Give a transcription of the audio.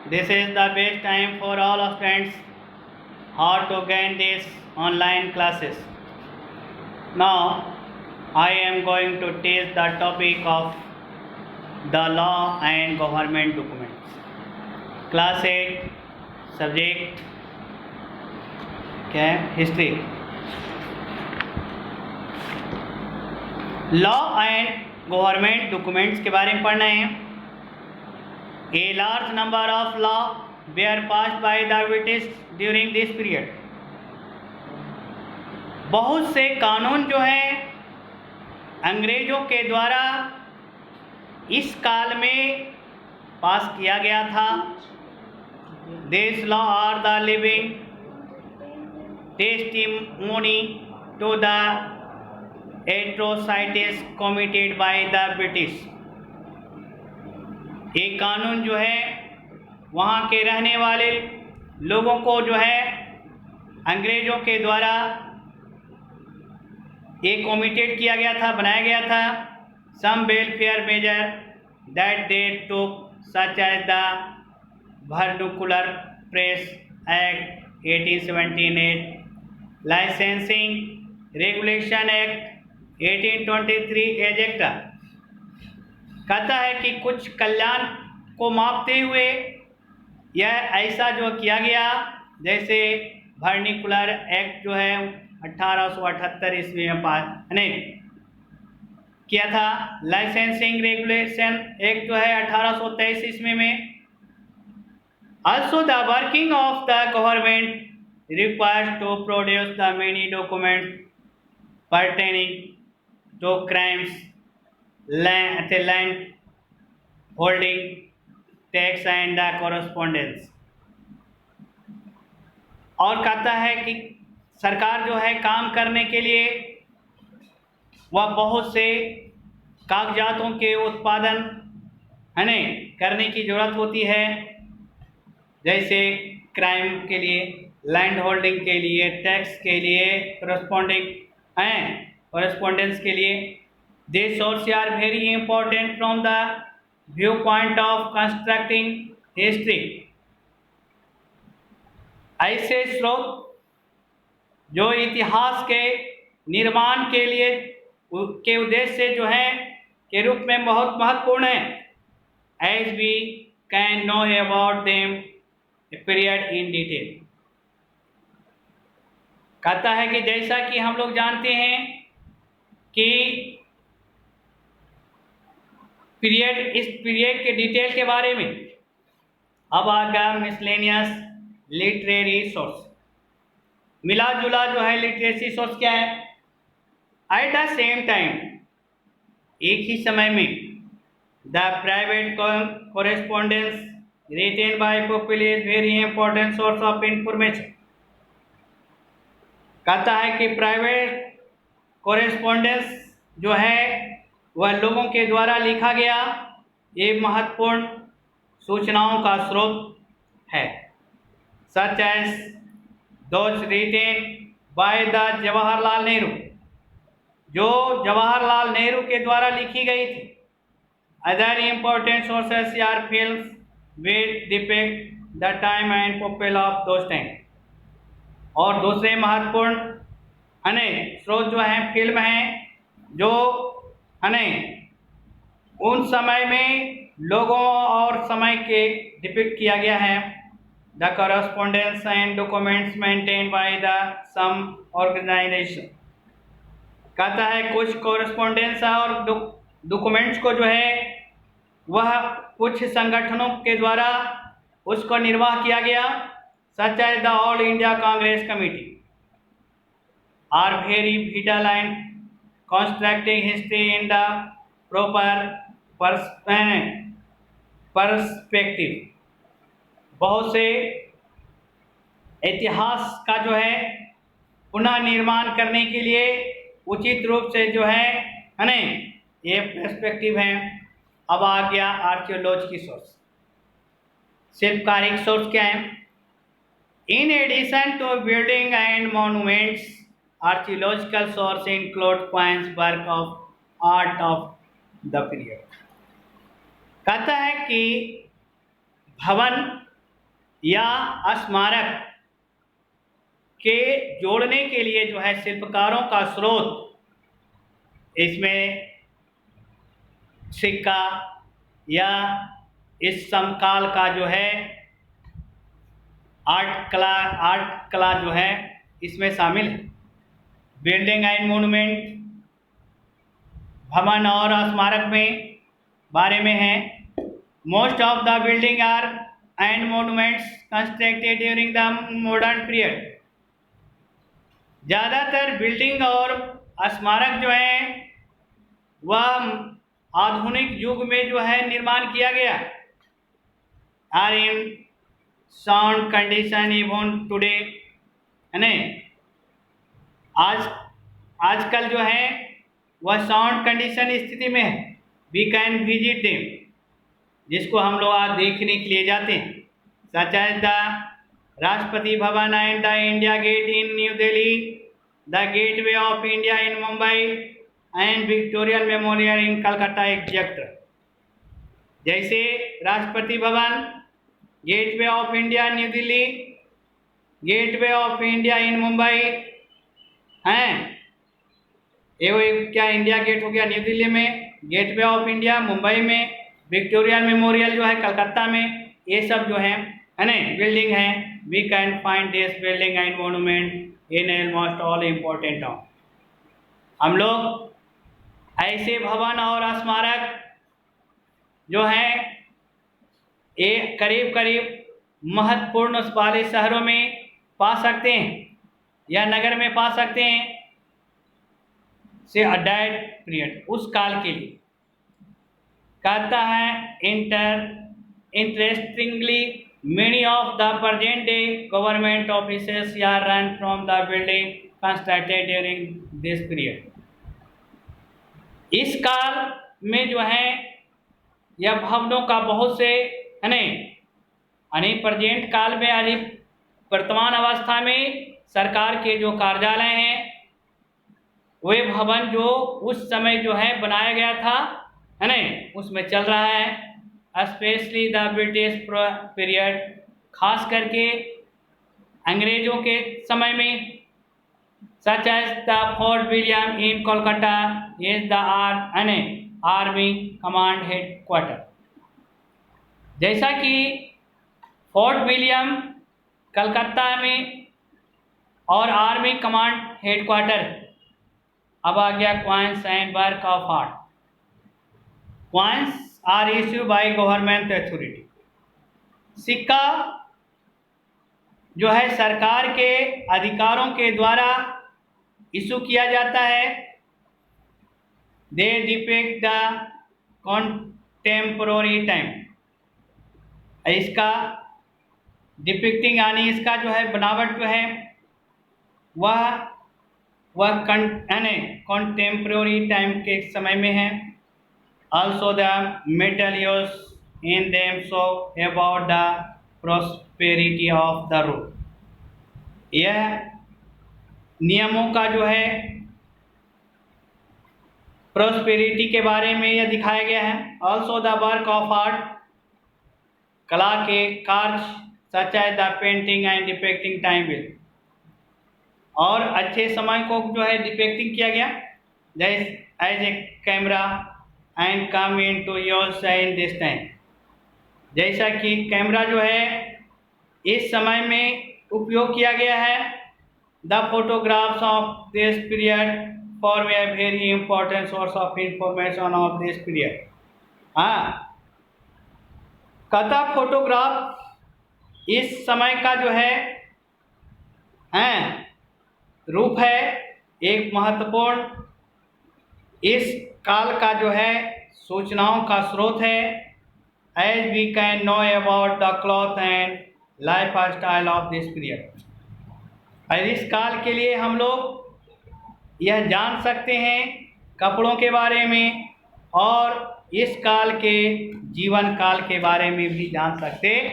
This is the best time for all of students how to gain these online classes. Now, I am going to teach the topic of the law and government documents. Class 8 subject क्या है? History. Law and government documents के बारे में पढ़ना है. A large number of law were passed by the British during this period. बहुत से कानून जो हैं अंग्रेजों के द्वारा इस काल में पास किया गया था. These law are the living testimony to the atrocities committed by the British. एक कानून जो है वहाँ के रहने वाले लोगों को जो है अंग्रेज़ों के द्वारा एक कमिटेड किया गया था, बनाया गया था. Some welfare measure that they took such as the vernacular press act 1878, licensing regulation act 1823 एजेक्टा. कहता है कि कुछ कल्याण को मापते हुए यह ऐसा जो किया गया, जैसे वर्नाकुलर एक्ट जो है 1878 ईस्वी में पास किया था. लाइसेंसिंग रेगुलेशन एक्ट जो है 1823 ईस्वी में. Also the working of the government requires to produce the many documents pertaining to crimes, land holding, tax and the correspondence. और कहता है कि सरकार जो है काम करने के लिए वह बहुत से कागजातों के उत्पादन करने की ज़रूरत होती है, जैसे क्राइम के लिए, लैंड होल्डिंग के लिए, टैक्स के लिए, कॉरेस्पॉन्डेंस के लिए. These sources are very important from the viewpoint of constructing history. ऐसे स्रोत जो इतिहास के निर्माण के लिए के उद्देश्य से जो है के रूप में बहुत महत्वपूर्ण है. As we can know about them a period in detail. कहता है कि जैसा कि हम लोग जानते हैं कि इस पीरियड के डिटेल के बारे में. अब आ गया मिसलेनियस लिटरेरी सोर्स. मिला जुला जो है लिटरेसी सोर्स क्या है? एट द सेम टाइम, एक ही समय में, the private correspondence written by people is very important source of information. कहता है कि प्राइवेट कॉरेस्पॉन्डेंस जो है वह लोगों के द्वारा लिखा गया ये महत्वपूर्ण सूचनाओं का स्रोत है. Such as those written by the Jawaharlal Nehru, जो जवाहरलाल नेहरू के द्वारा लिखी गई थी. Other important sources are films which depict the time and people of those time. और दूसरे महत्वपूर्ण स्रोत जो हैं फिल्म हैं जो उन समय में लोगों और समय के डिपिक्ट किया गया है. The correspondence and documents maintained by the some organisation. कहता है कुछ कॉरेस्पॉन्डेंस और डॉक्यूमेंट्स को जो है वह कुछ संगठनों के द्वारा उसको निर्वाह किया गया, such as the All India Congress Committee are very vital and constructing history in the proper perspective. बहुत से इतिहास का जो है पुनः निर्माण करने के लिए उचित रूप से जो है ये पर्सपेक्टिव है. अब आ गया आर्कियोलॉजी की सोर्स. शिल्पकारिक सोर्स क्या है? In addition to building and monuments, archaeological source include coins, work of art of the period. कहता है कि भवन या स्मारक के जोड़ने के लिए जो है शिल्पकारों का स्रोत, इसमें सिक्का या इस समकाल का जो है आर्ट कला जो है इसमें शामिल है। बिल्डिंग एंड मोनूमेंट, भवन और स्मारक में बारे में है। Most of the building are and monuments constructed during the modern period. ज़्यादातर बिल्डिंग और स्मारक जो हैं वह आधुनिक युग में जो है निर्माण किया गया, are in sound condition even today, है ना। आजकल जो है वह साउंड कंडीशन स्थिति में है। वी कैन विजिट देम, जिसको हम लोग आज देखने के लिए जाते हैं, सच as the Rashtrapati Bhavan and the India get in new Delhi, the gateway of India in Mumbai and Victoria memorial in Calcutta exact. जैसे Rashtrapati Bhavan, gateway of India new Delhi, gateway of India in Mumbai हैं, ये क्या इंडिया गेट हो गया न्यू दिल्ली में, गेटवे ऑफ इंडिया मुंबई में, Victoria memorial जो है कलकत्ता में, ये सब जो है ना बिल्डिंग है। We can find this building and monument in almost all important town. हम लोग ऐसे भवन और स्मारक जो हैं ये करीब करीब महत्वपूर्ण वाले शहरों में पा सकते हैं या नगर में पा सकते हैं से अडाइड पीरियड, उस काल के लिए। कहता है interestingly many of the present day government offices are run from the building constructed during this period. इस काल में जो है यह भवनों का बहुत से प्रेजेंट काल में यानी वर्तमान अवस्था में सरकार के जो कार्यालय हैं वे भवन जो उस समय जो है बनाया गया था, है ना, उसमें चल रहा है। स्पेशली द ब्रिटिश पीरियड, खास करके अंग्रेज़ों के समय में, such as the Fort William in Kolkata is the army command headquarter. जैसा कि फोर्ट विलियम कलकत्ता में और आर्मी कमांड हेड क्वार्टर। अब आ गया coins and work of art. Coins are issue by government authority. सिक्का जो है सरकार के अधिकारों के द्वारा इशू किया जाता है। दे डिपिक्ट द कॉन्टेम्पोररी टाइम। इसका डिपिक्टिंग यानी इसका जो है बनावट जो है वह कॉन्टेम्पोररी टाइम के समय में है। Also the metal use in them show about the prosperity of the rule. यह नियमों का जो है प्रॉस्पेरिटी के बारे में यह दिखाया गया है। Also the work of art, कला के कार्य, such as the painting and depicting time will, और अच्छे समय को जो है डिपिक्टिंग किया गया। जैसे as a camera and come in to use in this time. जैसा कि कैमरा जो है इस समय में उपयोग किया गया है। The photographs of this period form a very important source of information of this period. हाँ, कथा फोटोग्राफ इस समय का जो है रूप है, एक महत्वपूर्ण इस काल का जो है सूचनाओं का स्रोत है। As we can know about the cloth and lifestyle of this period. और इस काल के लिए हम लोग यह जान सकते हैं कपड़ों के बारे में, और इस काल के जीवन काल के बारे में भी जान सकते हैं।